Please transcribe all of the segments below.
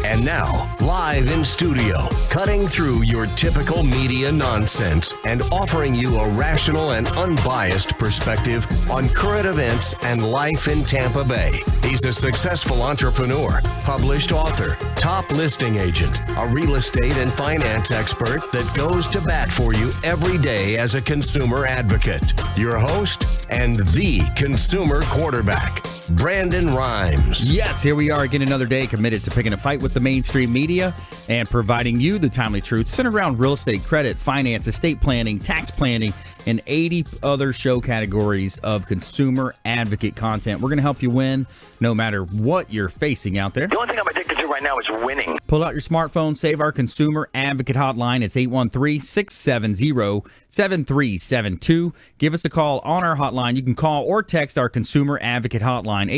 And now, live in studio, cutting through your typical media nonsense and offering you a rational and unbiased perspective on current events and life in Tampa Bay. He's a successful entrepreneur, published author, top listing agent, a real estate and finance expert that goes to bat for you every day as a consumer advocate. Your host and the consumer quarterback, Brandon Rhymes. Yes, here we are again another day committed to picking a fight with the mainstream media and providing you the timely truth centered around real estate, credit, finance, estate planning, tax planning, and 80 other show categories of consumer advocate content. We're going to help you win no matter what you're facing out there. The only thing I'm addicted to right now is winning. Pull out your smartphone, save our consumer advocate hotline. It's 813-670-7372. Give us a call on our hotline. You can call or text our consumer advocate hotline,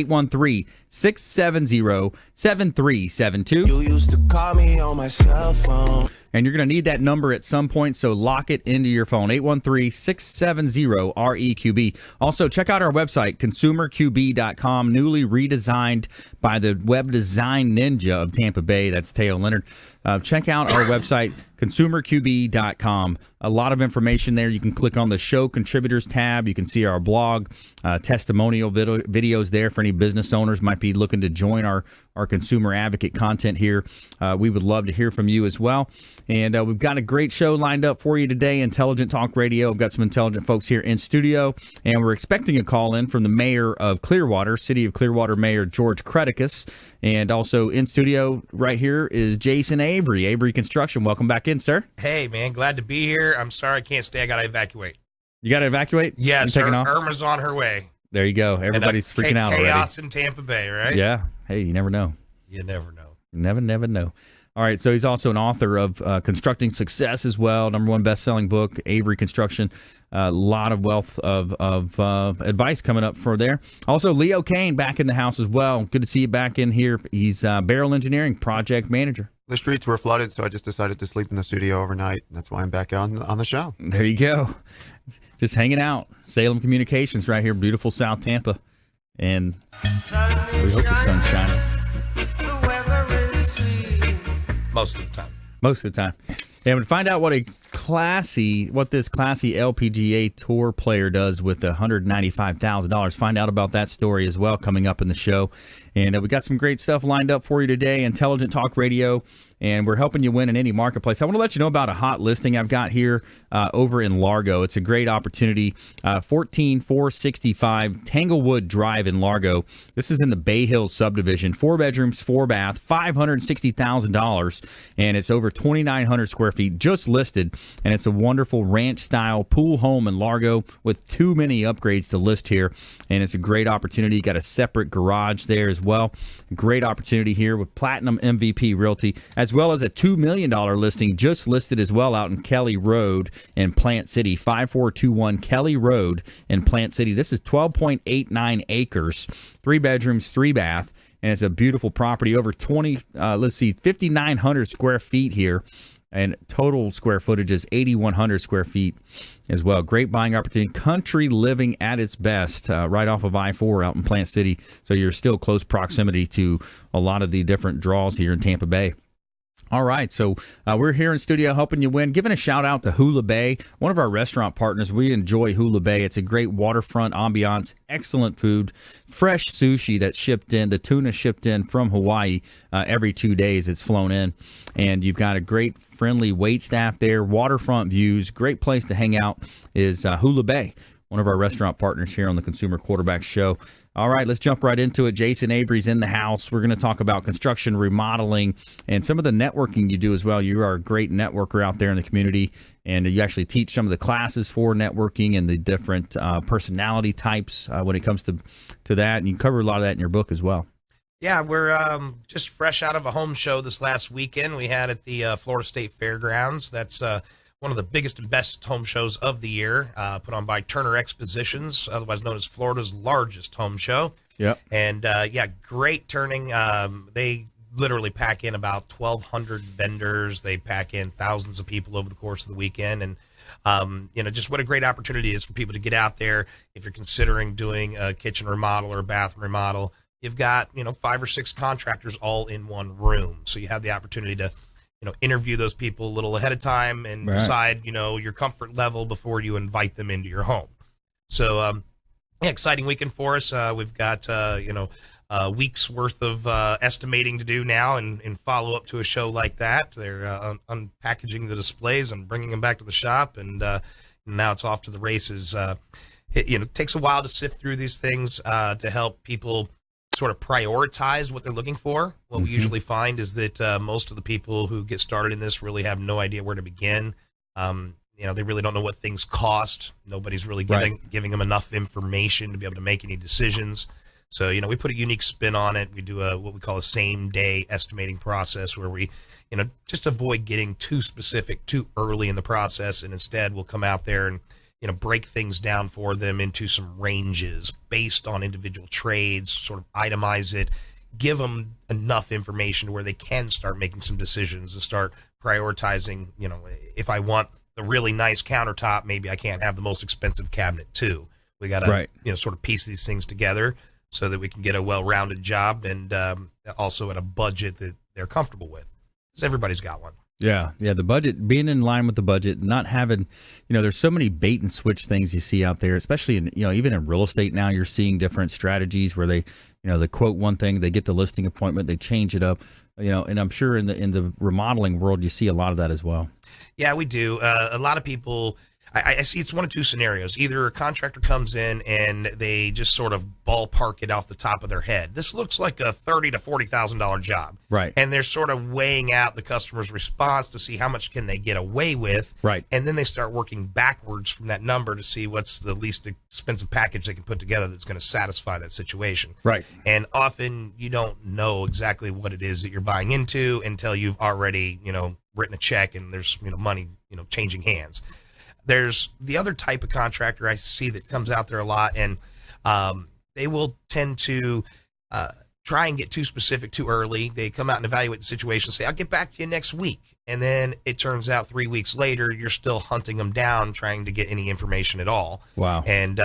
813-670-7372. You used to call me on my cell phone. And you're going to need that number at some point, so lock it into your phone, 813-670-REQB. Also, check out our website, consumerqb.com, newly redesigned by the web design ninja of Tampa Bay. That's Teo Leonard. Check out our website, consumerqb.com. A lot of information there. You can click on the show contributors tab. You can see our blog, testimonial videos there for any business owners might be looking to join our consumer advocate content here. We would love to hear from you as well. And we've got a great show lined up for you today, Intelligent Talk Radio. We've got some intelligent folks here in studio, and we're expecting a call in from the mayor of Clearwater, City of Clearwater Mayor George Cretekos. And also in studio right here is Jason Avery, Avery Construction. Welcome back in, sir. Hey, man, glad to be here. I'm sorry I can't stay. I got to evacuate. You got to evacuate? Yes, Irma's on her way. There you go. Everybody's freaking out already. Chaos in Tampa Bay, right? Yeah. Hey, you never know. You never know. Never know. All right, so he's also an author of Constructing Success as well, #1 best-selling book, Avery Construction. A lot of wealth of advice coming up for there. Also, Leo Cannyn back in the house as well. Good to see you back in here. He's Beryl Engineering project manager. The streets were flooded, so I just decided to sleep in the studio overnight. That's why I'm back on the show. There you go. Just hanging out. Salem Communications right here, beautiful South Tampa. And we hope the sun's shining. Most of the time. And to find out what this classy LPGA tour player does with $195,000, find out about that story as well coming up in the show. And we got some great stuff lined up for you today, Intelligent Talk Radio, and we're helping you win in any marketplace. I want to let you know about a hot listing I've got here over in Largo. It's a great opportunity, 14465 Tanglewood Drive in Largo. This is in the Bay Hills subdivision, 4 bedrooms, 4 bath, $560,000, and it's over 2,900 square feet, just listed, and it's a wonderful ranch-style pool home in Largo with too many upgrades to list here, and it's a great opportunity. You got a separate garage there as well. Great opportunity here with Platinum MVP Realty, as well as a $2 million listing just listed as well out in Kelly Road in Plant City, 5421 Kelly Road in Plant City. This is 12.89 acres, 3 bedrooms, 3 bath, and it's a beautiful property, over 5,900 square feet here. And total square footage is 8,100 square feet as well. Great buying opportunity. Country living at its best, right off of I-4 out in Plant City. So you're still close proximity to a lot of the different draws here in Tampa Bay. All right, so we're here in studio helping you win. Giving a shout out to Hula Bay, one of our restaurant partners. We enjoy Hula Bay. It's a great waterfront ambiance, excellent food, fresh sushi that's shipped in. The tuna shipped in from Hawaii every 2 days. It's flown in, and you've got a great, friendly wait staff there. Waterfront views, great place to hang out is Hula Bay, one of our restaurant partners here on the Consumer Quarterback Show. All right, let's jump right into it. Jason Avery's in the house. We're going to talk about construction, remodeling, and some of the networking you do as well. You are a great networker out there in the community, and you actually teach some of the classes for networking and the different personality types when it comes to that, and you cover a lot of that in your book as well. Yeah, we're just fresh out of a home show this last weekend. We had at the Florida State Fairgrounds. That's one of the biggest and best home shows of the year, put on by Turner Expositions, otherwise known as Florida's largest home show. Yep. And, great turning. They literally pack in about 1,200 vendors. They pack in thousands of people over the course of the weekend. And, just what a great opportunity it is for people to get out there. If you're considering doing a kitchen remodel or a bathroom remodel, you've got, 5 or 6 contractors all in one room. So you have the opportunity to, interview those people a little ahead of time and decide, your comfort level before you invite them into your home. So, exciting weekend for us. We've got, weeks worth of estimating to do now and follow up to a show like that. They're unpackaging the displays and bringing them back to the shop, and now it's off to the races. It takes a while to sift through these things to help people sort of prioritize what they're looking for. What we usually find is that most of the people who get started in this really have no idea where to begin. They really don't know what things cost. Nobody's really giving them enough information to be able to make any decisions. So, we put a unique spin on it. We do what we call a same-day estimating process where we, just avoid getting too specific too early in the process, and instead we'll come out there and, break things down for them into some ranges based on individual trades, sort of itemize it, give them enough information to where they can start making some decisions and start prioritizing, if I want the really nice countertop, maybe I can't have the most expensive cabinet too. We got to, sort of piece these things together so that we can get a well-rounded job and also at a budget that they're comfortable with. Because everybody's got one. Yeah, the budget, being in line with the budget, not having, there's so many bait and switch things you see out there, especially in, even in real estate now, you're seeing different strategies where they, they quote one thing, they get the listing appointment, they change it up, and I'm sure in the remodeling world, you see a lot of that as well. Yeah, we do. A lot of people, I see it's one of two scenarios. Either a contractor comes in and they just sort of ballpark it off the top of their head. This looks like a $30,000 to $40,000 job. Right. And they're sort of weighing out the customer's response to see how much can they get away with. Right. And then they start working backwards from that number to see what's the least expensive package they can put together that's going to satisfy that situation. Right. And often you don't know exactly what it is that you're buying into until you've already, written a check and there's, money, changing hands. There's the other type of contractor I see that comes out there a lot, and they will tend to try and get too specific too early. They come out and evaluate the situation and say, I'll get back to you next week. And then it turns out 3 weeks later, you're still hunting them down, trying to get any information at all. Wow. And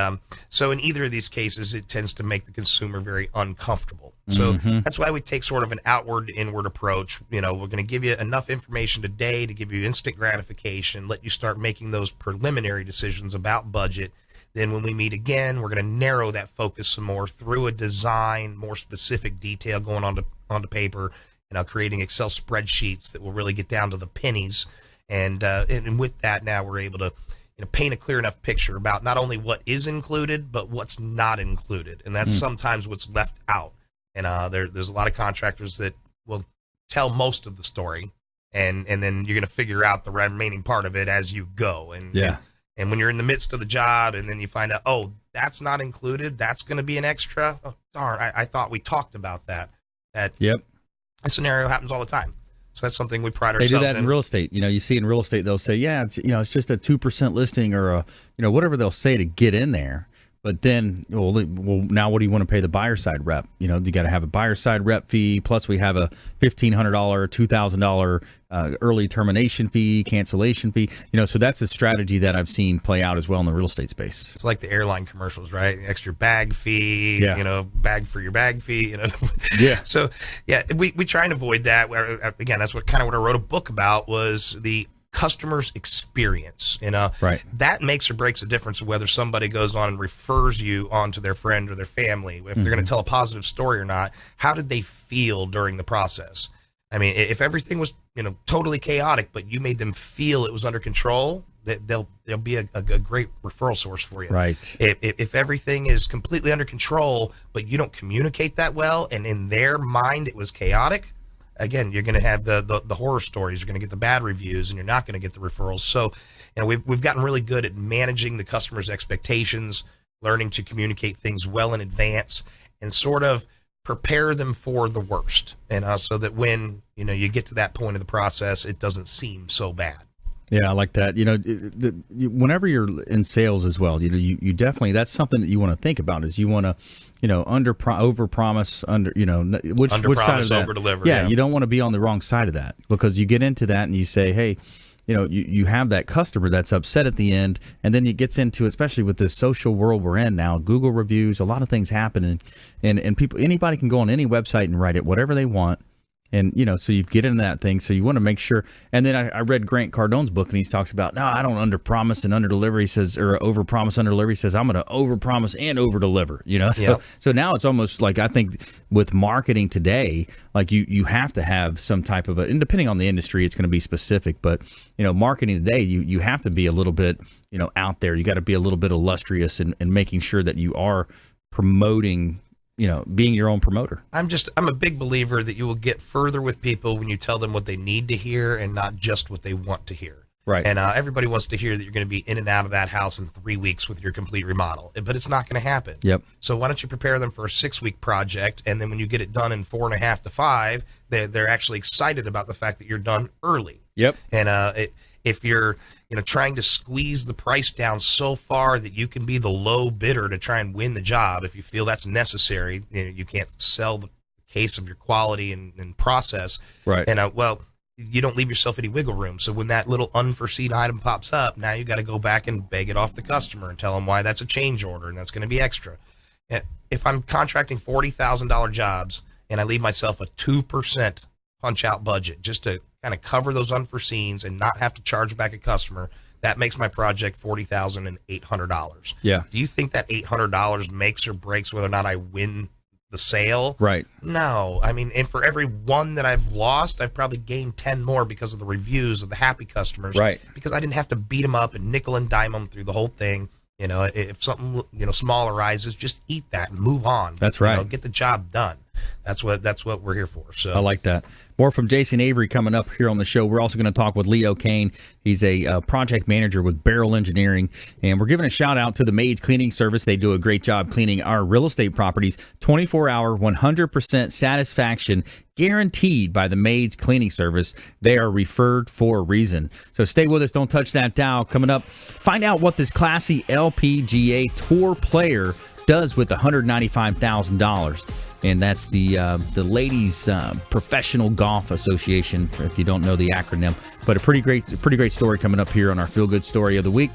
so in either of these cases, it tends to make the consumer very uncomfortable. So that's why we take sort of an outward to inward approach. We're going to give you enough information today to give you instant gratification, let you start making those preliminary decisions about budget. Then when we meet again, we're going to narrow that focus some more through a design, more specific detail going onto paper, creating Excel spreadsheets that will really get down to the pennies. And with that, now we're able to paint a clear enough picture about not only what is included, but what's not included. And that's sometimes what's left out. And there's a lot of contractors that will tell most of the story, and then you're going to figure out the remaining part of it as you go. And when you're in the midst of the job and then you find out, oh, that's not included, that's going to be an extra. Oh, darn, I thought we talked about that. That scenario happens all the time. So that's something we pride ourselves in. They do that in real estate. You see in real estate, they'll say, yeah, it's just a 2% listing or whatever they'll say to get in there. But then, well, now what do you want to pay the buyer side rep? You got to have a buyer side rep fee. Plus, we have a $1,500, $2,000 early termination fee, cancellation fee. So that's a strategy that I've seen play out as well in the real estate space. It's like the airline commercials, right? Extra bag fee, bag for your bag fee, Yeah. So, we try and avoid that. Again, that's what I wrote a book about, was the customer's experience. That makes or breaks a difference of whether somebody goes on and refers you on to their friend or their family. If they're going to tell a positive story or not, how did they feel during the process? I mean, if everything was totally chaotic, but you made them feel it was under control, they'll be a great referral source for you. Right. If everything is completely under control, but you don't communicate that well, and in their mind it was chaotic, again, you're going to have the horror stories. You're going to get the bad reviews, and you're not going to get the referrals. So, we've gotten really good at managing the customer's expectations, learning to communicate things well in advance, and sort of prepare them for the worst. And so that when you get to that point of the process, it doesn't seem so bad. Yeah, I like that. Whenever you're in sales as well, you definitely, that's something that you want to think about, is you want to, over promise, which side of that? Over deliver. Yeah, you don't want to be on the wrong side of that, because you get into that and you say, hey, you have that customer that's upset at the end, and then it gets into, especially with this social world we're in now, Google reviews, a lot of things happen, and people, anybody can go on any website and write it whatever they want. And, so you get into that thing. So you want to make sure. And then I read Grant Cardone's book, and he talks about, no, I don't under-promise and under-deliver. He says, or over-promise, under-deliver. He says, I'm going to over-promise and over-deliver, So now it's almost like, I think with marketing today, like you have to have some type of and depending on the industry, it's going to be specific. But, marketing today, you have to be a little bit, out there. You got to be a little bit illustrious and making sure that you are promoting, being your own promoter. I'm a big believer that you will get further with people when you tell them what they need to hear and not just what they want to hear. Right. And everybody wants to hear that you're going to be in and out of that house in 3 weeks with your complete remodel, but it's not going to happen. Yep. So why don't you prepare them for a 6-week project, and then when you get it done in 4.5 to 5, they're actually excited about the fact that you're done early. Yep. And if you're trying to squeeze the price down so far that you can be the low bidder to try and win the job, if you feel that's necessary, you can't sell the case of your quality and process. Right. And you don't leave yourself any wiggle room. So when that little unforeseen item pops up, now you got to go back and beg it off the customer and tell them why that's a change order and that's going to be extra. If I'm contracting $40,000 jobs and I leave myself a 2% punch out budget just to kind of cover those unforeseens and not have to charge back a customer, that makes my project $40,800. Yeah. Do you think that $800 makes or breaks whether or not I win the sale? Right. No. I mean, and for every one that I've lost, I've probably gained 10 more because of the reviews of the happy customers. Right. Because I didn't have to beat them up and nickel and dime them through the whole thing. If something small arises, just eat that and move on. That's right. Get the job done. That's what we're here for. So I like that. More from Jason Avery coming up here on the show. We're also going to talk with Leo Cannyn. He's a project manager with Beryl Engineering, and we're giving a shout out to the Maids Cleaning Service. They do a great job cleaning our real estate properties. 24-hour, 100% satisfaction guaranteed by the Maids Cleaning Service. They are referred for a reason. So stay with us. Don't touch that dial. Coming up, find out what this classy LPGA Tour player does with $195,000. And that's the Ladies Professional Golf Association, if you don't know the acronym. But a pretty great story coming up here on our Feel Good Story of the Week.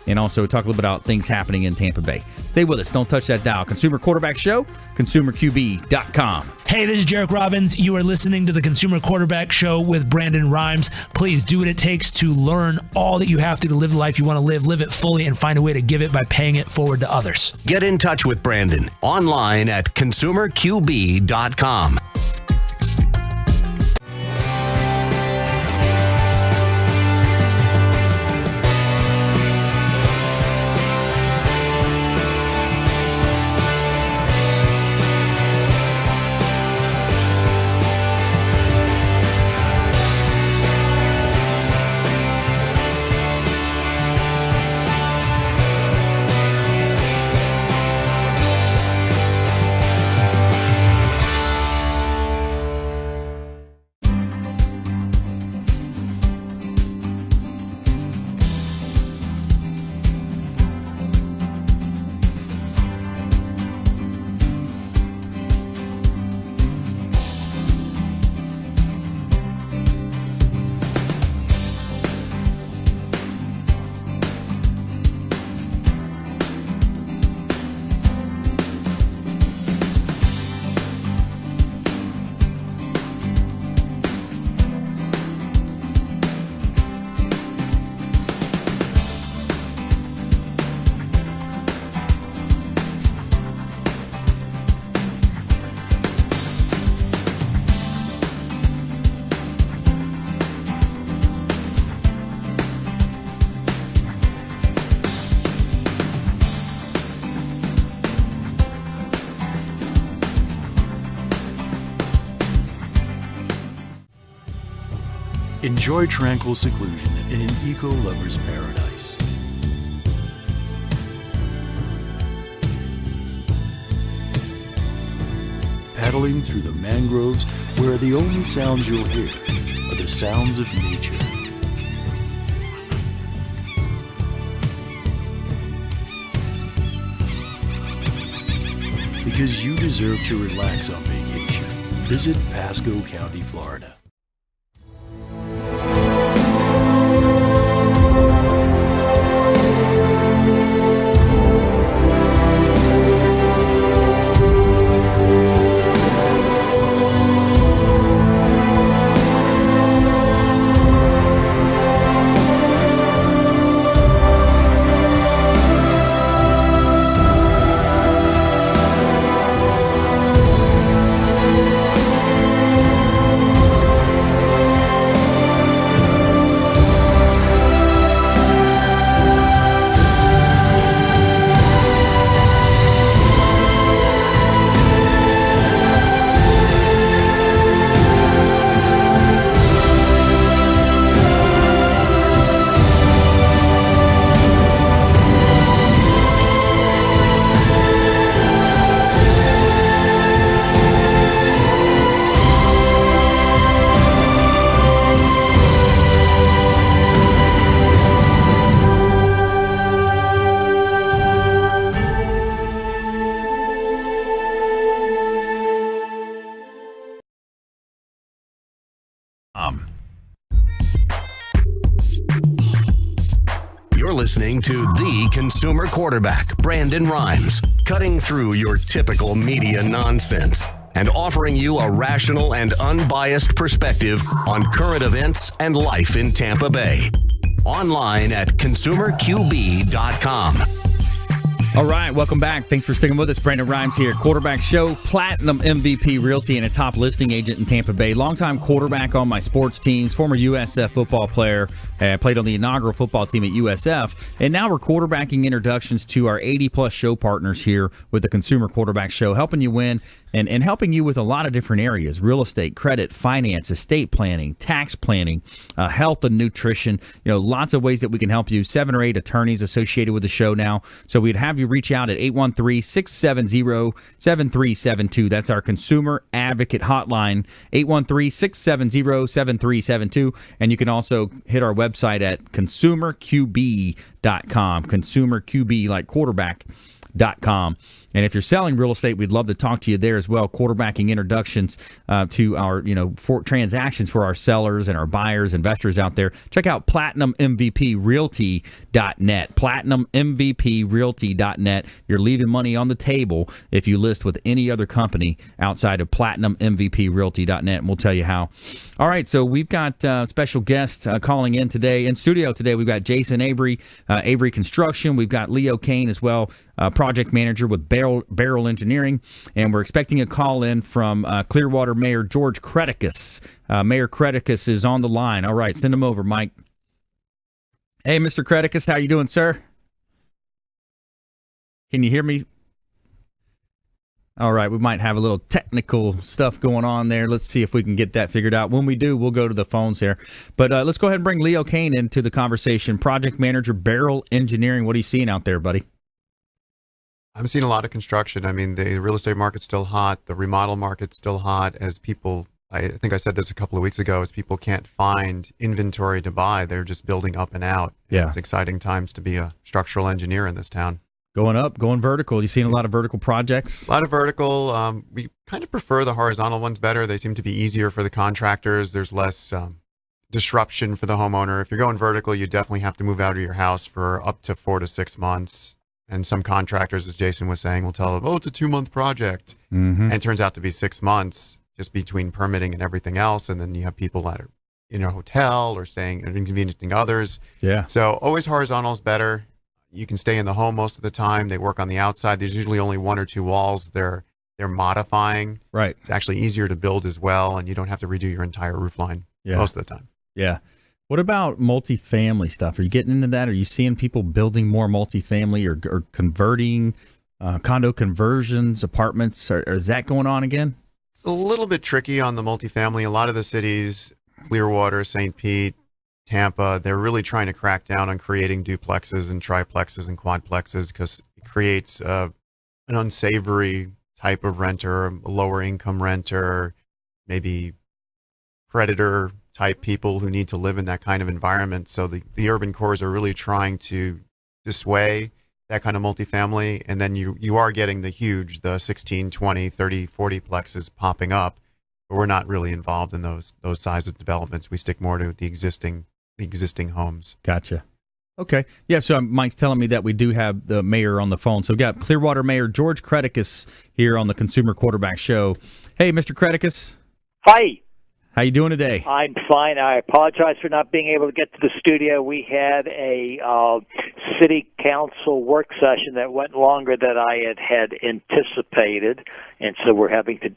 And also talk a little bit about things happening in Tampa Bay. Stay with us. Don't touch that dial. Consumer Quarterback Show, consumerqb.com. Hey, this is Jarek Robbins. You are listening to the Consumer Quarterback Show with Brandon Rhymes. Please do what it takes to learn all that you have to live the life you want to live it fully, and find a way to give it by paying it forward to others. Get in touch with Brandon online at consumerqb.com. Enjoy tranquil seclusion in an eco-lover's paradise. Paddling through the mangroves where the only sounds you'll hear are the sounds of nature. Because you deserve to relax on vacation, visit Pasco County, Florida. listening to the consumer quarterback, Brandon Rhymes, cutting through your typical media nonsense and offering you a rational and unbiased perspective on current events and life in Tampa Bay. Online at consumerqb.com. All right, welcome back. Thanks for sticking with us. Brandon Rhymes here, quarterback show, Platinum MVP Realty, and a top listing agent in Tampa Bay. Longtime quarterback on my sports teams, former USF football player, played on the inaugural football team at USF, and now we're quarterbacking introductions to our 80-plus show partners here with the Consumer Quarterback Show, helping you win and helping you with a lot of different areas: real estate, credit, finance, estate planning, tax planning, health and nutrition. Lots of ways that we can help you. 7 or 8 attorneys associated with the show now. So we'd have you reach out at 813-670-7372. That's our consumer advocate hotline, 813-670-7372. And you can also hit our website at consumerqb.com, consumerqb like quarterback.com. And if you're selling real estate, we'd love to talk to you there as well. Quarterbacking introductions to our, for transactions for our sellers and our buyers, investors out there. Check out PlatinumMVPRealty.net. PlatinumMVPRealty.net. You're leaving money on the table if you list with any other company outside of PlatinumMVPRealty.net, and we'll tell you how. All right, so we've got special guests calling in today. In studio today, we've got Jason Avery, Avery Construction. We've got Leo Cannyn as well, project manager with Beryl Engineering, and we're expecting a call in from Clearwater Mayor George Cretekos. Mayor Cretekos is on the line. All right, send him over, Mike. Hey, Mr. Cretekos, how you doing, sir? Can you hear me? All right, we might have a little technical stuff going on there. Let's see if we can get that figured out. When we do, we'll go to the phones here. But let's go ahead and bring Leo Cannyn into the conversation. Project manager, Beryl Engineering. What are you seeing out there, buddy? I'm seeing a lot of construction. I mean, the real estate market's still hot. The remodel market's still hot as people, I think I said this a couple of weeks ago, as people can't find inventory to buy. They're just building up and out. Yeah. It's exciting times to be a structural engineer in this town. Going up, going vertical. You seeing a lot of vertical projects? A lot of vertical. We kind of prefer the horizontal ones better. They seem to be easier for the contractors. There's less disruption for the homeowner. If you're going vertical, you definitely have to move out of your house for up to 4 to 6 months. And some contractors, as Jason was saying, will tell them, it's a 2-month project. Mm-hmm. And it turns out to be 6 months just between permitting and everything else. And then you have people that are in a hotel or staying and inconveniencing others. Yeah. So always horizontal is better. You can stay in the home most of the time. They work on the outside. There's usually only 1 or 2 walls they're modifying. Right. It's actually easier to build as well, and you don't have to redo your entire roof line most of the time. Yeah. What about multifamily stuff? Are you getting into that? Are you seeing people building more multifamily or converting condo conversions, apartments? Or is that going on again? It's a little bit tricky on the multifamily. A lot of the cities, Clearwater, St. Pete, Tampa, they're really trying to crack down on creating duplexes and triplexes and quadplexes because it creates an unsavory type of renter, a lower income renter, maybe predator type people who need to live in that kind of environment. So the urban cores are really trying to dissuade that kind of multifamily. And then you are getting the 16, 20, 30, 40 plexes popping up, but we're not really involved in those size of developments. We stick more to the existing homes. Gotcha. Okay. Yeah, so Mike's telling me that we do have the mayor on the phone. So we've got Clearwater Mayor George Cretekos here on the Consumer Quarterback Show. Hey, Mr. Cretekos. Hi. How you doing today? I'm fine. I apologize for not being able to get to the studio. We had a city council work session that went longer than I had anticipated, and so we're having to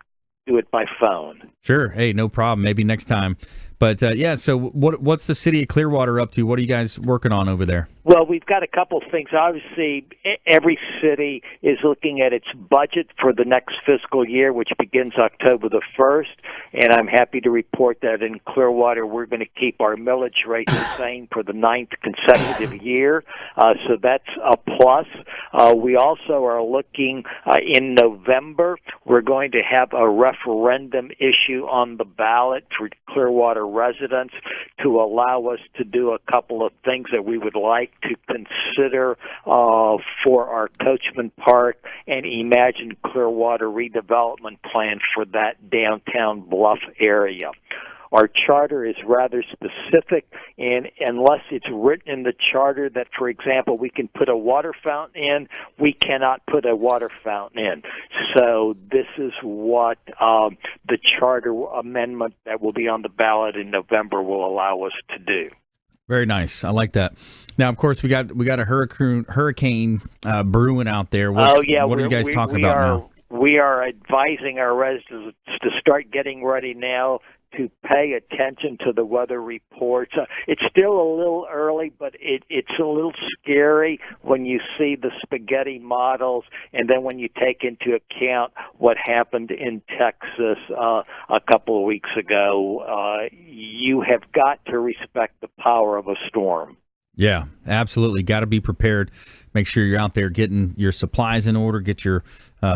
do it by phone. Sure. Hey, no problem. Maybe next time. But, so what's the city of Clearwater up to? What are you guys working on over there? Well, we've got a couple of things. Obviously, every city is looking at its budget for the next fiscal year, which begins October the 1st, and I'm happy to report that in Clearwater we're going to keep our millage rate the same for the 9th consecutive year, so that's a plus. We also are looking in November, we're going to have a referendum issue on the ballot for Clearwater residents to allow us to do a couple of things that we would like to consider for our Coachman Park and Imagine Clearwater redevelopment plan for that downtown Bluff area. Our charter is rather specific, and unless it's written in the charter that, for example, we can put a water fountain in, we cannot put a water fountain in. So this is what the charter amendment that will be on the ballot in November will allow us to do. Very nice. I like that. Now, of course, we got a hurricane brewing out there. What are you guys talking about now? We are advising our residents to start getting ready now to pay attention to the weather reports. It's still a little early, but it's a little scary when you see the spaghetti models, and then when you take into account what happened in Texas a couple of weeks ago. You have got to respect the power of a storm. Yeah, absolutely. Got to be prepared. Make sure you're out there getting your supplies in order, get your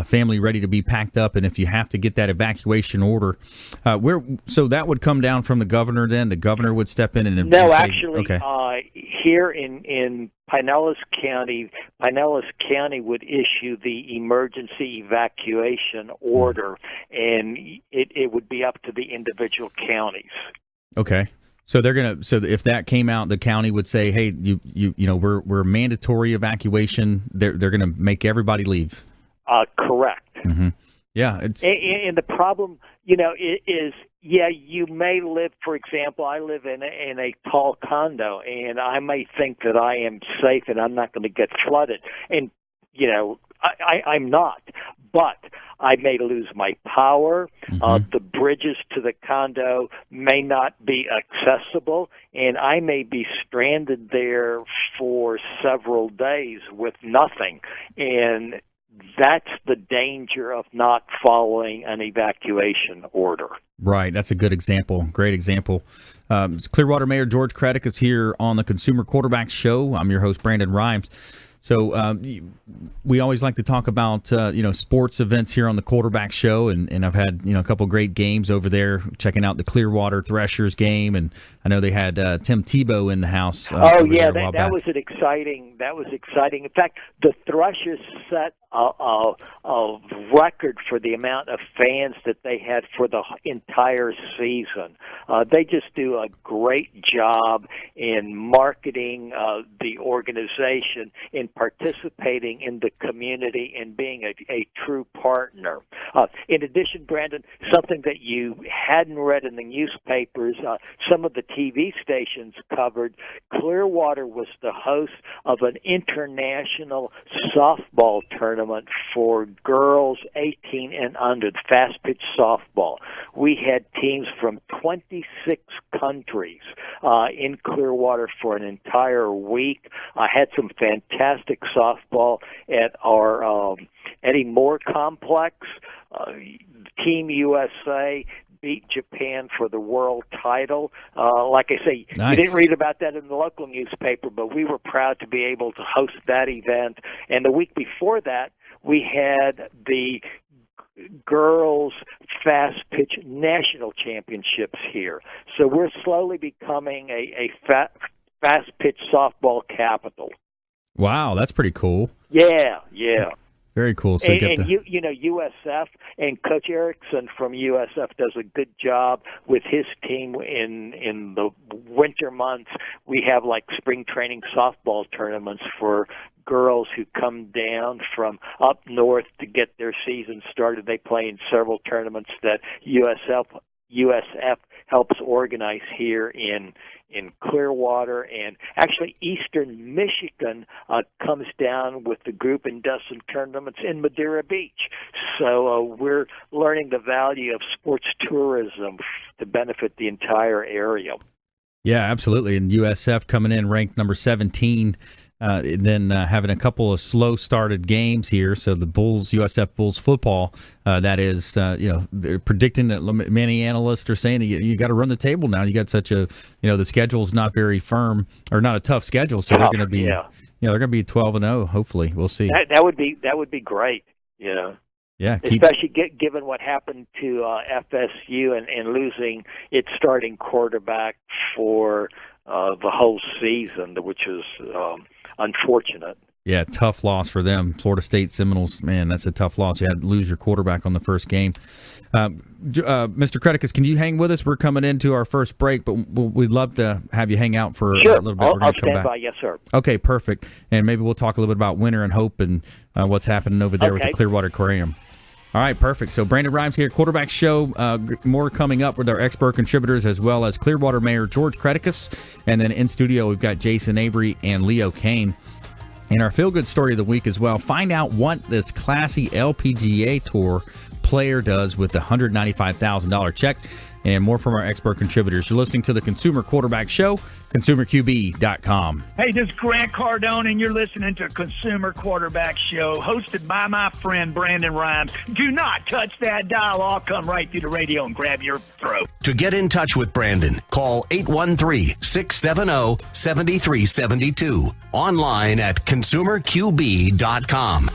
family ready to be packed up, and if you have to get that evacuation order, so that would come down from the governor. Then the governor would step in and no, say, actually, okay. Here in Pinellas County would issue the emergency evacuation order, and it would be up to the individual counties. Okay. So so if that came out, the county would say, "Hey, we're mandatory evacuation. They're going to make everybody leave." Correct. Mm-hmm. Yeah, and the problem, is you may live. For example, I live in a tall condo, and I may think that I am safe and I'm not going to get flooded, and I'm not, but I may lose my power. The bridges to the condo may not be accessible, and I may be stranded there for several days with nothing. And that's the danger of not following an evacuation order. Right. That's a good example. Great example. Clearwater Mayor George Cretekos is here on the Consumer Quarterback Show. I'm your host, Brandon Rhymes. So we always like to talk about sports events here on the Quarterback Show, and I've had a couple great games over there. Checking out the Clearwater Threshers game, and I know they had Tim Tebow in the house. That was an exciting. That was exciting. In fact, the Threshers set a record for the amount of fans that they had for the entire season. They just do a great job in marketing the organization, in participating in the community, and being a true partner. In addition, Brandon, something that you hadn't read in the newspapers, some of the TV stations covered, Clearwater was the host of an international softball tournament for girls 18 and under, fast pitch softball. We had teams from 26 countries in Clearwater for an entire week. I had some fantastic softball at our Eddie Moore complex. Team USA beat Japan for the world title. Like I say, nice. You didn't read about that in the local newspaper, but we were proud to be able to host that event. And the week before that, we had the girls fast pitch national championships here. So we're slowly becoming a fast pitch softball capital. Wow, that's pretty cool. Yeah. Very cool. So USF and Coach Erickson from USF does a good job with his team in the winter months. We have like spring training softball tournaments for girls who come down from up north to get their season started. They play in several tournaments that USF helps organize here in Clearwater, and actually Eastern Michigan comes down with the group and does some tournaments in Madeira Beach. So we're learning the value of sports tourism to benefit the entire area. Yeah, absolutely. And USF coming in ranked number 17. And then having a couple of slow-started games here. So the Bulls, USF Bulls football, that is, they're predicting that many analysts are saying you got to run the table now. You got such a, the schedule's not very firm, or not a tough schedule. So they're going to be, they're going to be 12-0. Hopefully, we'll see. That would be great. Yeah, especially given what happened to FSU and losing its starting quarterback for the whole season, which is unfortunate. Yeah, tough loss for them. Florida State Seminoles, man, that's a tough loss. You had to lose your quarterback on the first game. Mr. Cretekos, can you hang with us? We're coming into our first break, but we'd love to have you hang out for a little bit. I'll We're going to come stand back. by. Yes, sir. Okay, perfect. And maybe we'll talk a little bit about winter and hope and what's happening over there with the Clearwater Aquarium. All right, perfect. So Brandon Rhymes here, Quarterback Show. More coming up with our expert contributors as well as Clearwater Mayor George Cretekos. And then in studio, we've got Jason Avery and Leo Cannyn. And our feel-good story of the week as well. Find out what this classy LPGA Tour player does with the $195,000 check. And more from our expert contributors. You're listening to the Consumer Quarterback Show, ConsumerQB.com. Hey, this is Grant Cardone, and you're listening to Consumer Quarterback Show, hosted by my friend Brandon Rhymes. Do not touch that dial. I'll come right through the radio and grab your throat. To get in touch with Brandon, call 813-670-7372. Online at ConsumerQB.com.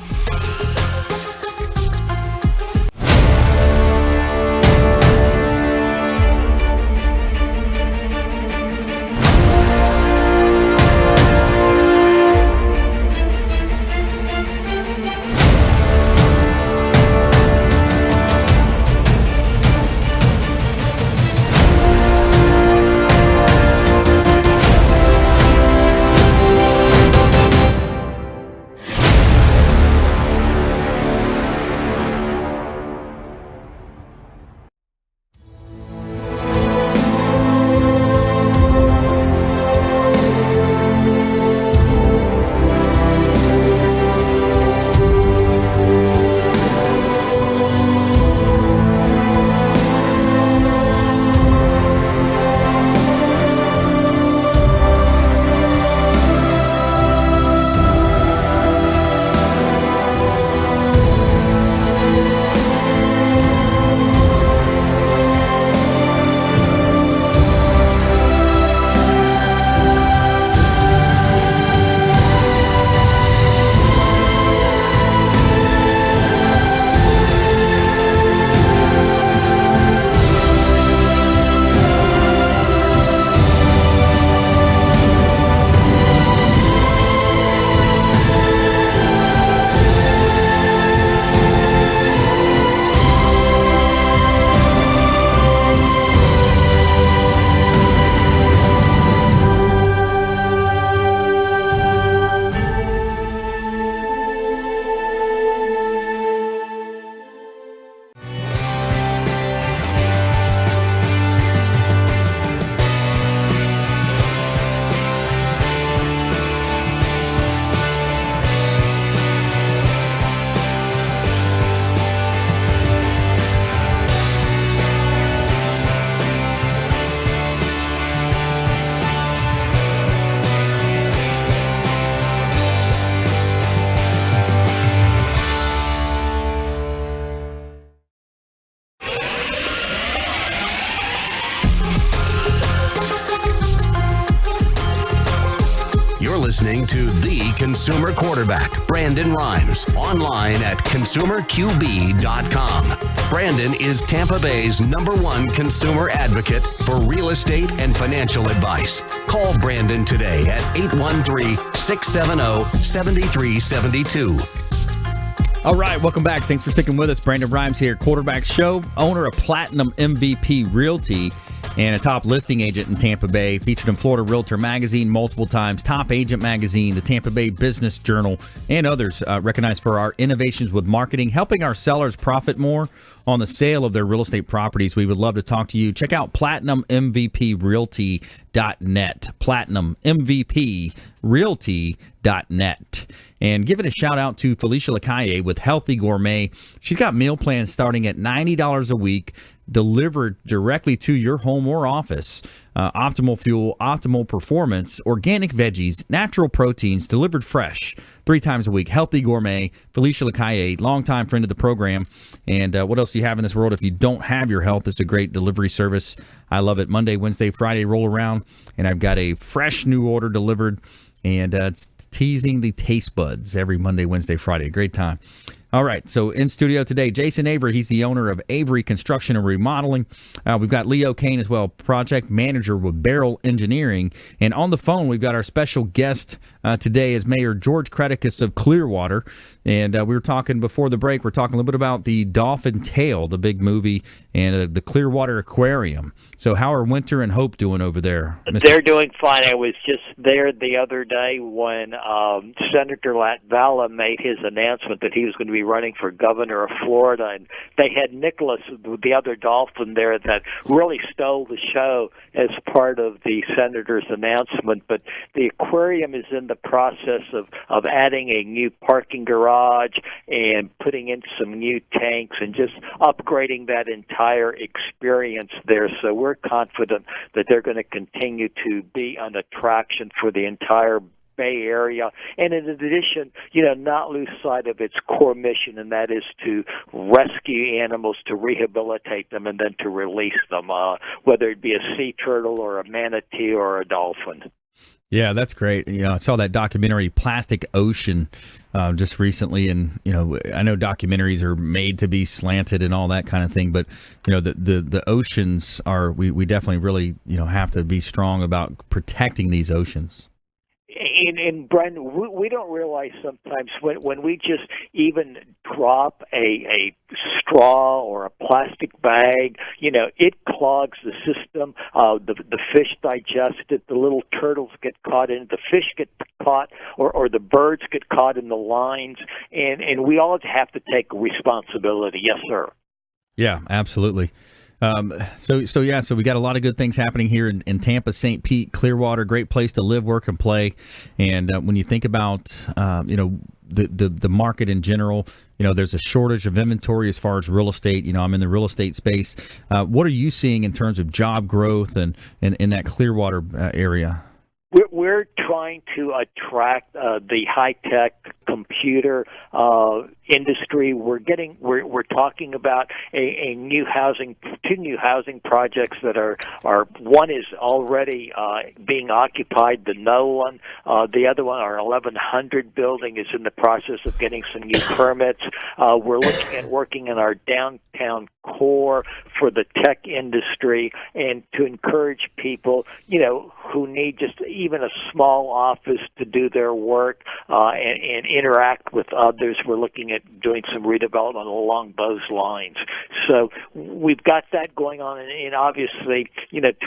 Listening to the Consumer Quarterback, Brandon Rhymes, online at ConsumerQB.com. Brandon is Tampa Bay's #1 consumer advocate for real estate and financial advice. Call Brandon today at 813-670-7372. All right, welcome back. Thanks for sticking with us. Brandon Rhymes here, Quarterback Show, owner of Platinum MVP Realty, and a top listing agent in Tampa Bay, featured in Florida Realtor Magazine multiple times, Top Agent Magazine, the Tampa Bay Business Journal, and others, recognized for our innovations with marketing, helping our sellers profit more on the sale of their real estate properties. We would love to talk to you. Check out PlatinumMVPRealty.net, PlatinumMVPRealty.net. And give it a shout out to Felicia Lacaille with Healthy Gourmet. She's got meal plans starting at $90 a week, delivered directly to your home or office. Optimal fuel, optimal performance, organic veggies, natural proteins, delivered fresh 3 times a week. Healthy Gourmet, Felicia Lacaille, longtime friend of the program. And what else do you have in this world if you don't have your health? It's a great delivery service. I love it. Monday, Wednesday, Friday roll around, and I've got a fresh new order delivered. And it's teasing the taste buds every Monday, Wednesday, Friday. Great time. All right, so in studio today, Jason Avery. He's the owner of Avery Construction and Remodeling. We've got Leo Cannyn as well, project manager with Beryl Engineering. And on the phone, we've got our special guest today is Mayor George Cretekos of Clearwater. And we were talking before the break, we're talking a little bit about the Dolphin Tale, the big movie, and the Clearwater Aquarium. So how are Winter and Hope doing over there, Mr.? They're doing fine. I was just there the other day when Senator Latvala made his announcement that he was going to be running for governor of Florida, and they had Nicholas, the other dolphin there, that really stole the show as part of the senator's announcement. But the aquarium is in the process of adding a new parking garage and putting in some new tanks and just upgrading that entire experience there. So we're confident that they're going to continue to be an attraction for the entire Bay Area, and in addition, not lose sight of its core mission, and that is to rescue animals, to rehabilitate them, and then to release them, whether it be a sea turtle or a manatee or a dolphin. Yeah, that's great. I saw that documentary Plastic Ocean just recently, and I know documentaries are made to be slanted and all that kind of thing, but the oceans are we definitely really have to be strong about protecting these oceans. And Brendan, we don't realize sometimes when we just even drop a straw or a plastic bag, it clogs the system. The fish digest it. The little turtles get caught in it. The fish get caught, or the birds get caught in the lines. And we all have to take responsibility. Yes, sir. Yeah, absolutely. So we got a lot of good things happening here in Tampa, St. Pete, Clearwater. Great place to live, work, and play. And when you think about the market in general, there's a shortage of inventory as far as real estate. I'm in the real estate space. What are you seeing in terms of job growth and in that Clearwater area? We're trying to attract the high-tech computer industry. We're talking about two new housing projects that are one is already being occupied, the No one. The other one, our 1100 building, is in the process of getting some new permits. We're looking at working in our downtown core for the tech industry and to encourage people, who need just even a small office to do their work and interact with others. We're looking at doing some redevelopment along those lines. So we've got that going on, and obviously,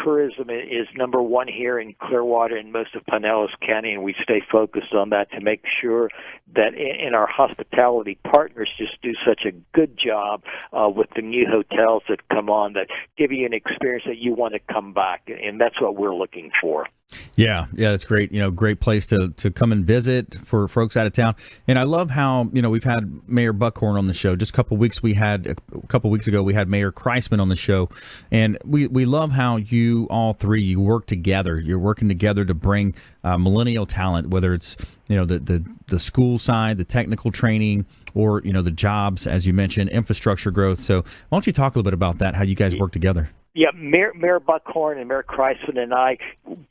tourism is number one here in Clearwater and most of Pinellas County, and we stay focused on that to make sure that in our hospitality partners just do such a good job with the new hotels that come on that give you an experience that you want to come back, and that's what we're looking for. Yeah, that's great. Great place to come and visit for folks out of town. And I love how we've had Mayor Buckhorn on the show. Just a couple weeks ago we had Mayor Kreisman on the show, and we love how you all three you work together. You're working together to bring millennial talent, whether it's the school side, the technical training, or the jobs, as you mentioned, infrastructure growth. So why don't you talk a little bit about that? How you guys work together? Yeah, Mayor Buckhorn and Mayor Kreisman and I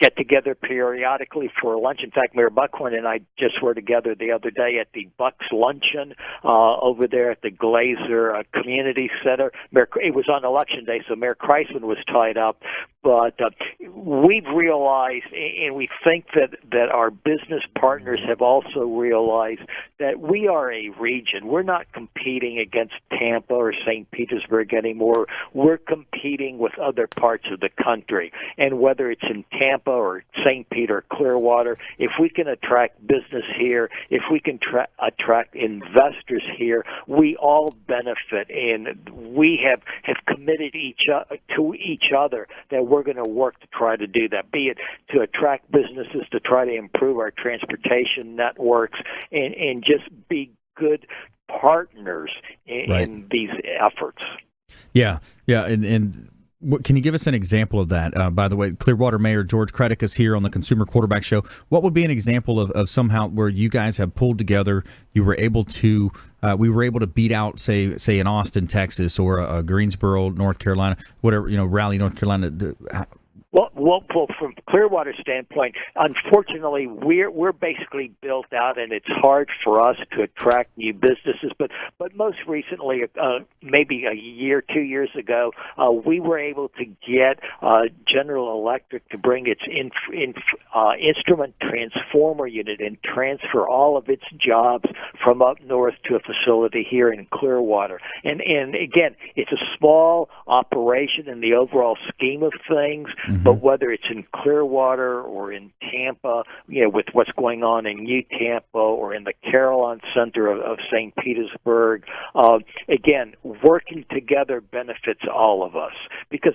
get together periodically for lunch. In fact, Mayor Buckhorn and I just were together the other day at the Bucks Luncheon over there at the Glazer Community Center. It was on Election Day, so Mayor Kreisman was tied up. But we've realized, and we think that our business partners have also realized, that we are a region. We're not competing against Tampa or St. Petersburg anymore. We're competing with other parts of the country. And whether it's in Tampa or St. Pete or Clearwater, if we can attract business here, if we can attract investors here, we all benefit. And we have committed to each other that we're going to work to try to do that, be it to attract businesses, to try to improve our transportation networks, and just be good partners in these efforts. Yeah, and can you give us an example of that? By the way, Clearwater Mayor George Cretekos here on the Consumer Quarterback Show. What would be an example of somehow where you guys have pulled together, you were able to, we were able to beat out, say in Austin, Texas, or Greensboro, North Carolina, whatever, Raleigh, North Carolina? Well, Well, from Clearwater standpoint, unfortunately, we're basically built out, and it's hard for us to attract new businesses. But most recently, maybe a year, 2 years ago, we were able to get General Electric to bring its instrument transformer unit and transfer all of its jobs from up north to a facility here in Clearwater. And again, it's a small operation in the overall scheme of things, but whether it's in Clearwater or in Tampa, with what's going on in New Tampa or in the Carillon Center of St. Petersburg, again, working together benefits all of us. Because,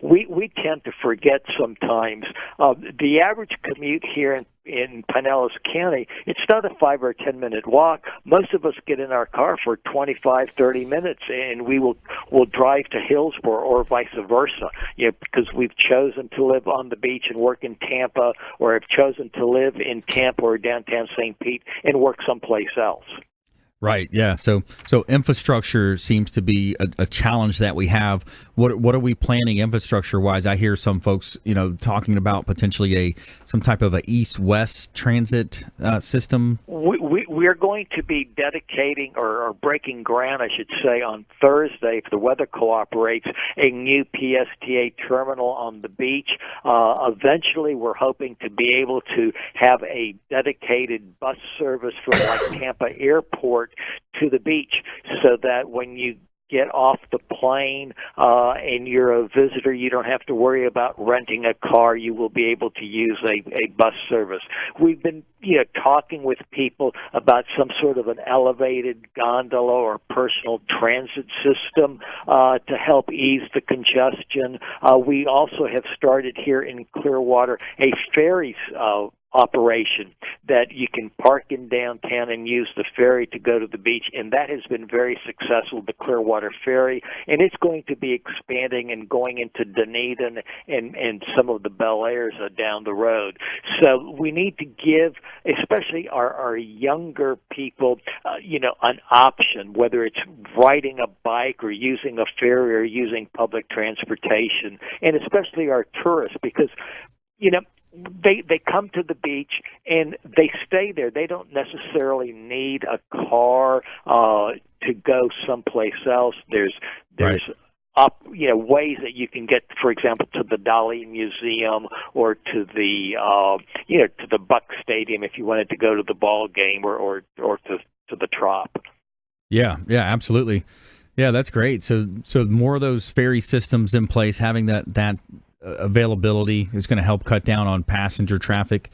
we tend to forget sometimes the average commute here in Pinellas County, it's not a 5 or 10 minute walk. Most of us get in our car for 25, 30 minutes, and we'll drive to Hillsborough or vice versa, because we've chosen to live on the beach and work in Tampa, or have chosen to live in Tampa or downtown St. Pete and work someplace else. Right. Yeah. So infrastructure seems to be a challenge that we have. What are we planning infrastructure wise? I hear some folks, talking about potentially some type of a east-west transit system. We are going to be dedicating or breaking ground, I should say, on Thursday, if the weather cooperates, a new PSTA terminal on the beach. Eventually, we're hoping to be able to have a dedicated bus service from Tampa Airport to the beach, so that when you get off the plane and you're a visitor, you don't have to worry about renting a car. You will be able to use a bus service. We've been talking with people about some sort of an elevated gondola or personal transit system to help ease the congestion. We also have started here in Clearwater a ferry operation that you can park in downtown and use the ferry to go to the beach, and that has been very successful, the Clearwater Ferry, and it's going to be expanding and going into Dunedin and some of the Bel Airs down the road. So we need to give, especially our younger people, an option, whether it's riding a bike or using a ferry or using public transportation, and especially our tourists, because they come to the beach and they stay there. They don't necessarily need a car to go someplace else. There's right. Ways that you can get, for example, to the Dali Museum or to the to the Buck Stadium if you wanted to go to the ball game or to the Trop. Yeah, absolutely. Yeah, that's great. So more of those ferry systems in place, having that availability is going to help cut down on passenger traffic.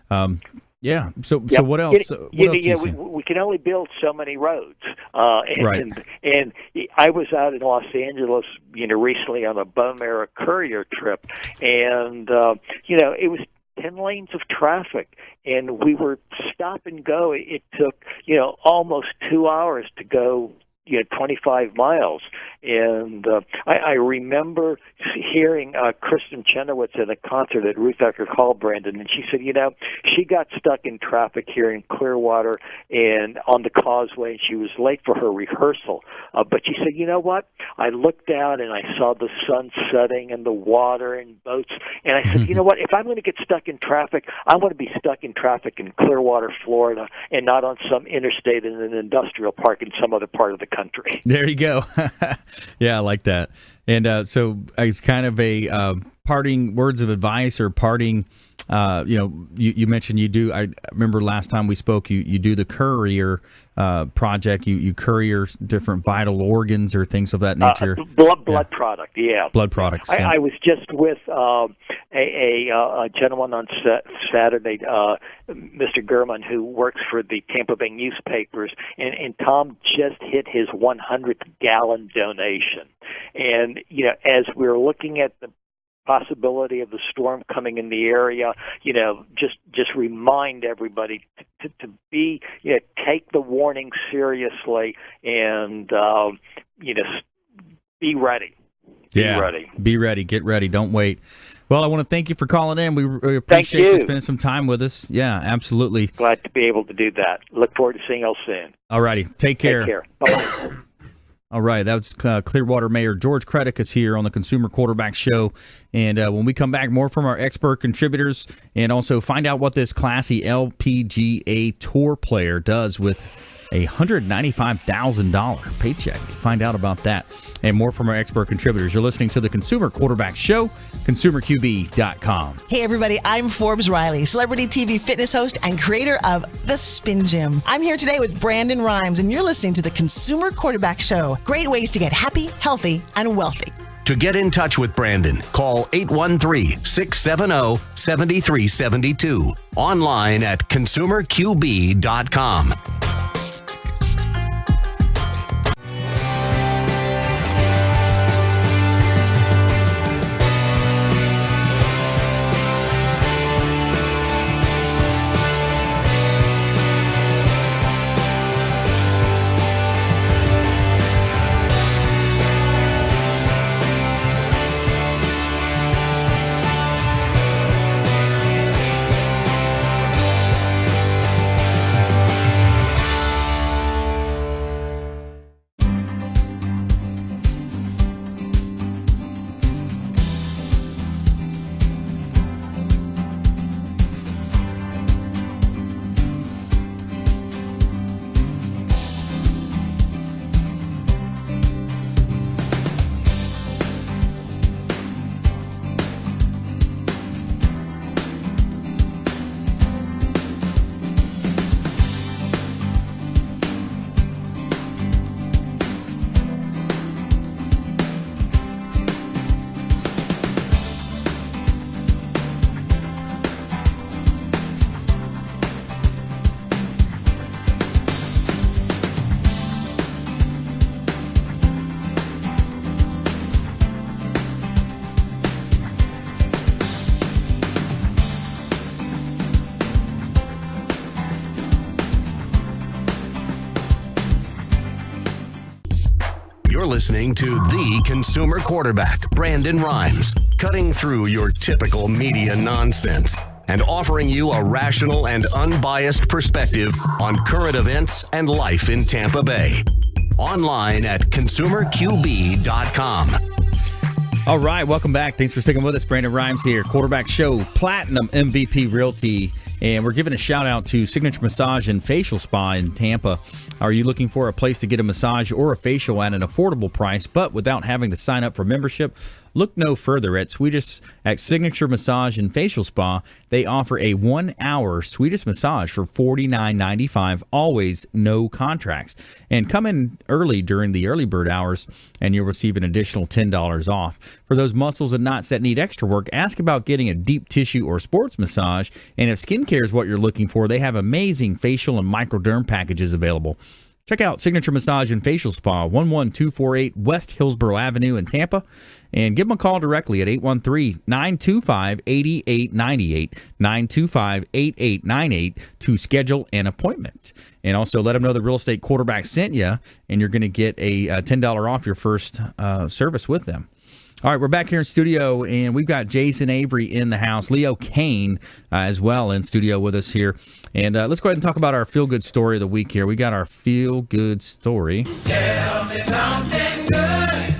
So what else? We can only build so many roads. And I was out in Los Angeles, recently on a bone marrow courier trip, and it was 10 lanes of traffic, and we were stop and go. It took almost 2 hours to go 25 miles. And I remember hearing Kristen Chenoweth at a concert at Ruth Eckerd Hall, Brandon, and she said, she got stuck in traffic here in Clearwater and on the causeway, and she was late for her rehearsal. But she said, what? I looked out and I saw the sun setting and the water and boats, and I said, what? If I'm going to get stuck in traffic, I want to be stuck in traffic in Clearwater, Florida, and not on some interstate in an industrial park in some other part of the country. There you go. Yeah, I like that. And so it's kind of a parting words of advice or parting, you mentioned you do, I remember last time we spoke, you do the courier project, you courier different vital organs or things of that nature. Blood product, yeah. Blood products. Yeah. I was just with a gentleman on Saturday, Mr. Gurman, who works for the Tampa Bay newspapers, and Tom just hit his 100th gallon donation. And, as we're looking at the possibility of the storm coming in the area, just remind everybody to be, take the warning seriously and, be ready. Be ready. Get ready. Don't wait. Well, I want to thank you for calling in. We appreciate you spending some time with us. Yeah, absolutely. Glad to be able to do that. Look forward to seeing you all soon. All righty. Take care. Bye-bye. All right, that was Clearwater Mayor George Cretekos here on the Consumer Quarterback Show. And when we come back, more from our expert contributors, and also find out what this classy LPGA Tour player does with a $195,000 paycheck. Find out about that and more from our expert contributors. You're listening to the Consumer Quarterback Show, consumerqb.com. Hey everybody, I'm Forbes Riley, celebrity TV fitness host and creator of The Spin Gym. I'm here today with Brandon Rhymes, and you're listening to the Consumer Quarterback Show. Great ways to get happy, healthy, and wealthy. To get in touch with Brandon, call 813-670-7372. Online at consumerqb.com. You're listening to the Consumer Quarterback, Brandon Rhymes, cutting through your typical media nonsense and offering you a rational and unbiased perspective on current events and life in Tampa Bay. Online at consumerqb.com. All right, welcome back. Thanks for sticking with us. Brandon Rhymes here, Quarterback Show, Platinum MVP Realty. And we're giving a shout out to Signature Massage and Facial Spa in Tampa. Are you looking for a place to get a massage or a facial at an affordable price, but without having to sign up for membership? Look no further at Signature Massage and Facial Spa. They offer a 1-hour Swedish massage for $49.95, always no contracts. And come in early during the early bird hours, and you'll receive an additional $10 off. For those muscles and knots that need extra work, ask about getting a deep tissue or sports massage. And if skincare is what you're looking for, they have amazing facial and microderm packages available. Check out Signature Massage and Facial Spa, 11248 West Hillsborough Avenue in Tampa, and give them a call directly at 813-925-8898, 925-8898 to schedule an appointment. And also let them know the Real Estate Quarterback sent you, and you're going to get a $10 off your first service with them. All right, we're back here in studio, and we've got Jason Avery in the house, Leo Cannyn as well in studio with us here. And let's go ahead and talk about our feel-good story of the week here. We got our feel-good story. Tell me something good.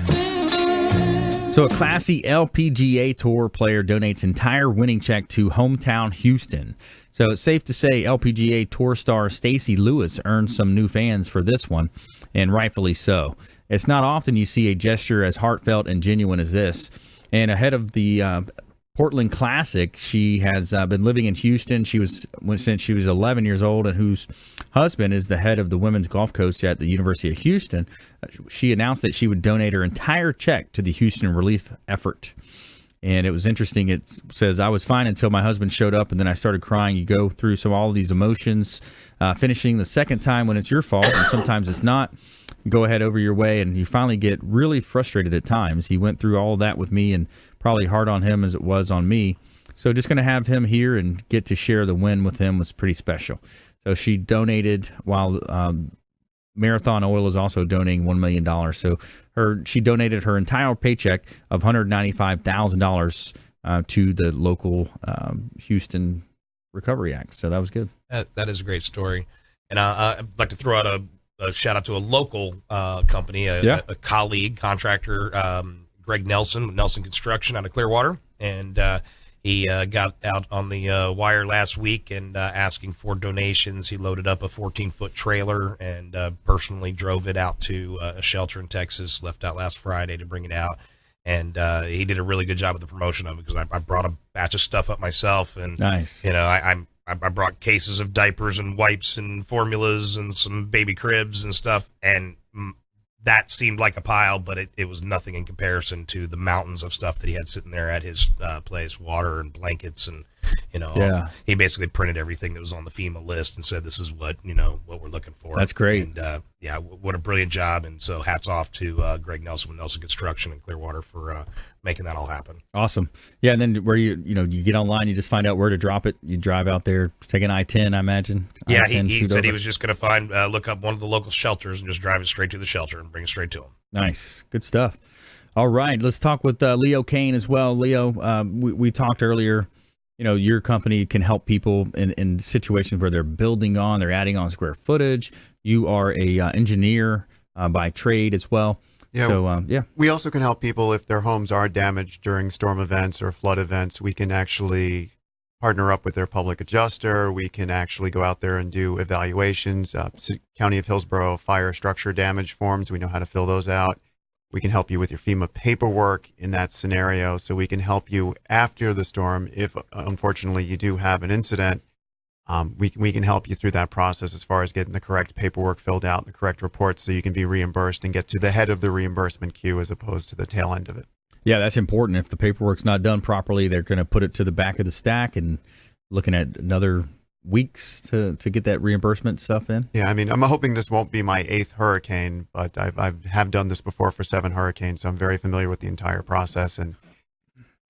So a classy LPGA Tour player donates entire winning check to hometown Houston. So it's safe to say LPGA Tour star Stacy Lewis earned some new fans for this one, and rightfully so. It's not often you see a gesture as heartfelt and genuine as this. And ahead of the Portland Classic, she has been living in Houston. Since she was 11 years old, and whose husband is the head of the women's golf coach at the University of Houston. She announced that she would donate her entire check to the Houston relief effort. And it was interesting. It says, I was fine until my husband showed up, and then I started crying. You go through all of these emotions, finishing the second time when it's your fault, and sometimes it's not. Go ahead over your way, and you finally get really frustrated at times. He went through all of that with me, and probably hard on him as it was on me. So just going to have him here and get to share the win with him was pretty special. So she donated, while Marathon Oil is also donating $1 million. So she donated her entire paycheck of $195,000 to the local Houston Recovery Act. So that was good. That is a great story. And I'd like to throw out a a shout out to a local company, a colleague, contractor, Greg Nelson with Nelson Construction out of Clearwater. And he got out on the wire last week and asking for donations. He loaded up a 14-foot trailer and personally drove it out to a shelter in Texas, left out last Friday to bring it out. And he did a really good job with the promotion of it because I brought a batch of stuff up myself. And, nice. I brought cases of diapers and wipes and formulas and some baby cribs and stuff. And that seemed like a pile, but it was nothing in comparison to the mountains of stuff that he had sitting there at his place, water and blankets. And, he basically printed everything that was on the FEMA list and said, this is what we're looking for. That's great. And what a brilliant job. And so hats off to Greg Nelson with Nelson Construction in Clearwater for making that all happen. Awesome. Yeah. And then where you get online, you just find out where to drop it. You drive out there, take an I-10, I imagine. Yeah. I-10, he said over. he was just going to look up one of the local shelters and just drive it straight to the shelter and bring it straight to him. Nice. Good stuff. All right. Let's talk with Leo Cannyn as well. Leo, we talked earlier, your company can help people in situations where they're adding on square footage. You are a engineer by trade as well. Yeah. So, we also can help people if their homes are damaged during storm events or flood events. We can actually partner up with their public adjuster. We can actually go out there and do evaluations. County of Hillsborough fire structure damage forms. We know how to fill those out. We can help you with your FEMA paperwork in that scenario. So we can help you after the storm. If unfortunately you do have an incident, we can help you through that process as far as getting the correct paperwork filled out, the correct reports, so you can be reimbursed and get to the head of the reimbursement queue as opposed to the tail end of it. Yeah, that's important. If the paperwork's not done properly, they're going to put it to the back of the stack and looking at another weeks to get that reimbursement stuff in. Yeah, I mean, I'm hoping this won't be my 8th hurricane, but I have done this before for 7 hurricanes, so I'm very familiar with the entire process. And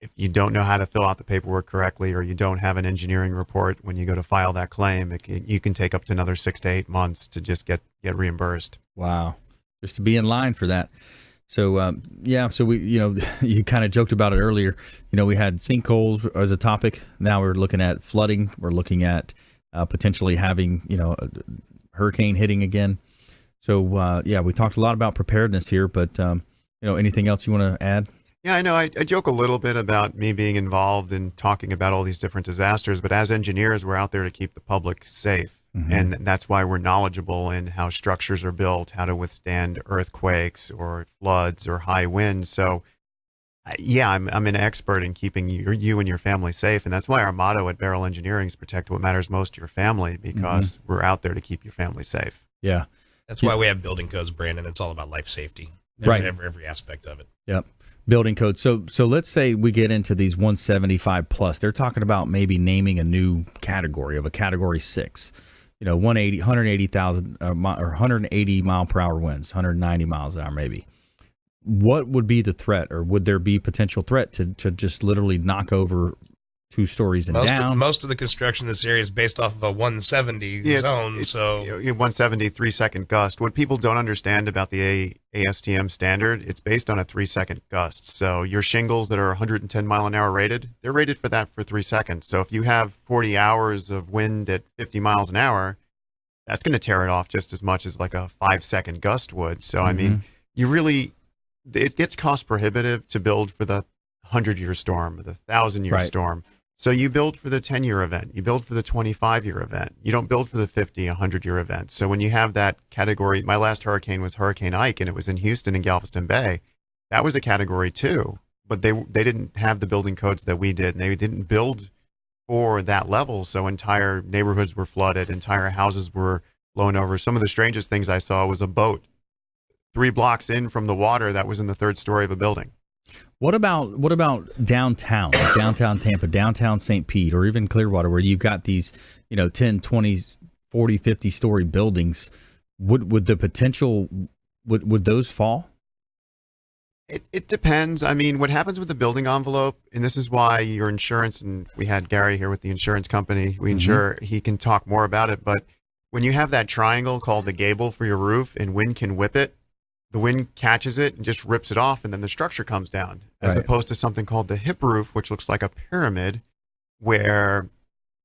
if you don't know how to fill out the paperwork correctly, or you don't have an engineering report when you go to file that claim, you can take up to another 6 to 8 months to just get reimbursed. Wow, just to be in line for that. So, so we, you kind of joked about it earlier. We had sinkholes as a topic. Now we're looking at flooding. We're looking at potentially having, a hurricane hitting again. So, we talked a lot about preparedness here, but, anything else you want to add? Yeah, I know. I joke a little bit about me being involved in talking about all these different disasters, but as engineers, we're out there to keep the public safe. Mm-hmm. And that's why we're knowledgeable in how structures are built, how to withstand earthquakes or floods or high winds. So, I'm an expert in keeping you and your family safe. And that's why our motto at Beryl Engineering is protect what matters most to your family, because we're out there to keep your family safe. Yeah. That's why we have building codes, Brandon. It's all about life safety. Right. Every aspect of it. Yep. Building code. So let's say we get into these 175 plus. They're talking about maybe naming a new category of a category 6. 180,000 or 180 mile per hour winds, 190 miles an hour maybe. What would be the threat, or would there be potential threat to just literally knock over 2 stories and down? Most of the construction in this area is based off of a 170 zone. It's, so 170 3-second gust. What people don't understand about the ASTM standard, it's based on a 3-second gust. So your shingles that are 110 mile an hour rated, they're rated for that for 3 seconds. So if you have 40 hours of wind at 50 miles an hour, that's going to tear it off just as much as like a 5-second gust would. So I mean, it gets cost prohibitive to build for the 100-year storm or the 1,000-year storm. So you build for the 10-year event, you build for the 25-year event. You don't build for the 50, 100-year event. So when you have that category, my last hurricane was Hurricane Ike, and it was in Houston and Galveston Bay. That was a category 2, but they didn't have the building codes that we did, and they didn't build for that level. So entire neighborhoods were flooded, entire houses were blown over. Some of the strangest things I saw was a boat 3 blocks in from the water that was in the 3rd story of a building. What about downtown, like downtown Tampa, downtown St. Pete, or even Clearwater, where you've got these, 10, 20, 40, 50 story buildings? Would the potential, would those fall? It depends. I mean, what happens with the building envelope, and this is why your insurance, and we had Gary here with the insurance company, we insure, he can talk more about it, but when you have that triangle called the gable for your roof and wind can whip it, the wind catches it and just rips it off, and then the structure comes down, as opposed to something called the hip roof, which looks like a pyramid, where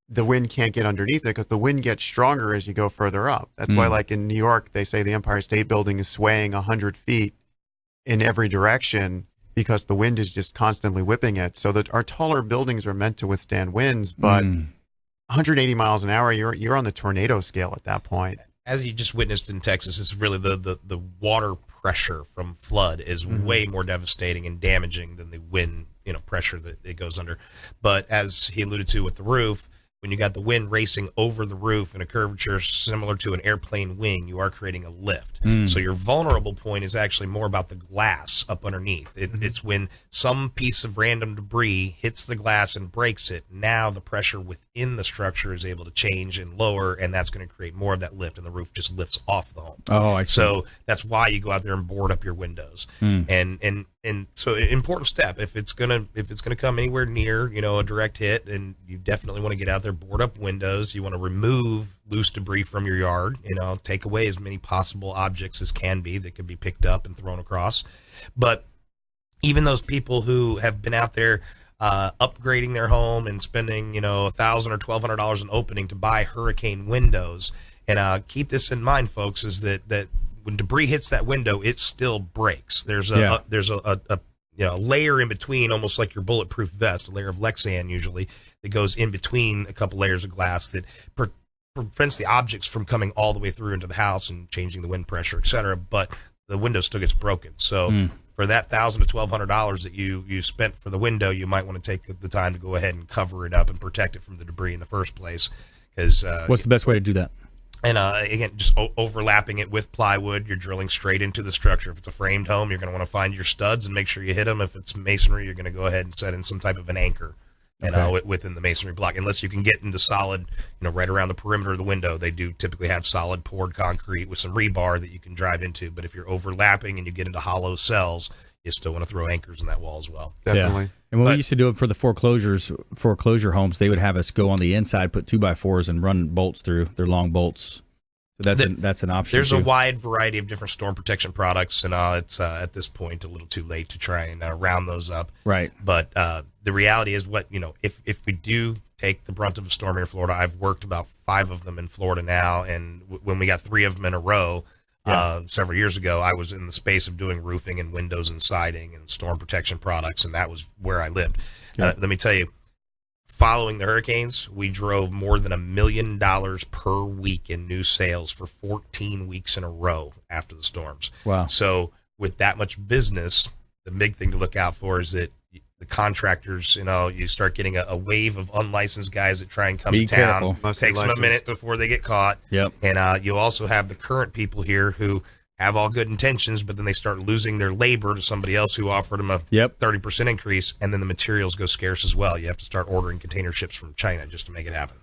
the wind can't get underneath it because the wind gets stronger as you go further up. That's why, like in New York, they say the Empire State Building is swaying 100 feet in every direction because the wind is just constantly whipping it. So that our taller buildings are meant to withstand winds, but 180 miles an hour, you're on the tornado scale at that point. As you just witnessed in Texas, it's really the water pressure from flood is way more devastating and damaging than the wind, pressure that it goes under. But as he alluded to with the roof, when you got the wind racing over the roof in a curvature similar to an airplane wing, you are creating a lift. So your vulnerable point is actually more about the glass up underneath. It's when some piece of random debris hits the glass and breaks it. Now the pressure within the structure is able to change and lower, and that's going to create more of that lift, and the roof just lifts off the home. Oh, I see. So that's why you go out there and board up your windows. And so an important step, if it's gonna come anywhere near, a direct hit, and you definitely want to get out there, board up windows. You want to remove loose debris from your yard, take away as many possible objects as can be that could be picked up and thrown across. But even those people who have been out there upgrading their home and spending, $1,000 or $1,200 an opening to buy hurricane windows, and keep this in mind, folks, is that when debris hits that window, it still breaks. There's a layer in between, almost like your bulletproof vest, a layer of Lexan usually, that goes in between a couple layers of glass that prevents the objects from coming all the way through into the house and changing the wind pressure, etc. But the window still gets broken. So for that $1,000 to $1,200 that you spent for the window, you might want to take the time to go ahead and cover it up and protect it from the debris in the first place. Because what's the best way to do that? And again, just overlapping it with plywood, you're drilling straight into the structure. If it's a framed home, you're going to want to find your studs and make sure you hit them. If it's masonry, you're going to go ahead and set in some type of an anchor, within the masonry block. Unless you can get into solid, right around the perimeter of the window, they do typically have solid poured concrete with some rebar that you can drive into. But if you're overlapping and you get into hollow cells, you still want to throw anchors in that wall as well. Definitely. Yeah. And when we used to do it for the foreclosure homes, they would have us go on the inside, put 2x4s, and run bolts through. They're long bolts. So that's an option. There's too. a wide variety of different storm protection products, and it's at this point a little too late to try and round those up. Right. But the reality is, if we do take the brunt of a storm here in Florida, I've worked about 5 of them in Florida now, and when we got 3 of them in a row several years ago, I was in the space of doing roofing and windows and siding and storm protection products, and that was where I lived. Let me tell you, following the hurricanes, we drove more than $1 million per week in new sales for 14 weeks in a row after the storms. Wow. So with that much business, the big thing to look out for is that the contractors, you start getting a wave of unlicensed guys that try and come to town. Takes them a minute before they get caught. Yep. And you also have the current people here who have all good intentions, but then they start losing their labor to somebody else who offered them a 30% increase, and then the materials go scarce as well. You have to start ordering container ships from China just to make it happen.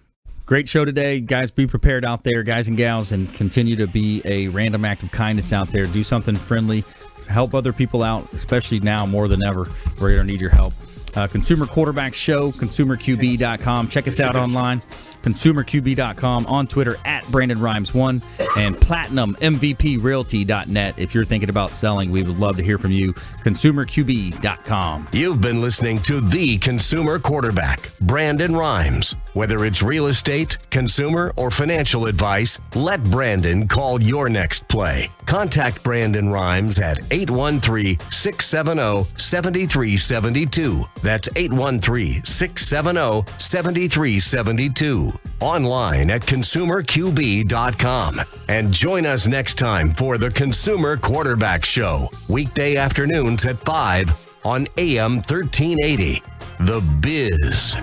Great show today. Guys, be prepared out there, guys and gals, and continue to be a random act of kindness out there. Do something friendly. Help other people out, especially now more than ever. We're going to need your help. Consumer Quarterback Show, consumerqb.com. Check us out online. consumerqb.com, on Twitter at Brandon Rhymes1, and platinummvprealty.net. If you're thinking about selling, we would love to hear from you. consumerqb.com. You've been listening to The Consumer Quarterback, Brandon Rhymes. Whether it's real estate, consumer, or financial advice, let Brandon call your next play. Contact Brandon Rhymes at 813-670-7372. That's 813-670-7372. Online at consumerqb.com. And join us next time for the Consumer Quarterback Show, weekday afternoons at 5 on AM 1380. The Biz.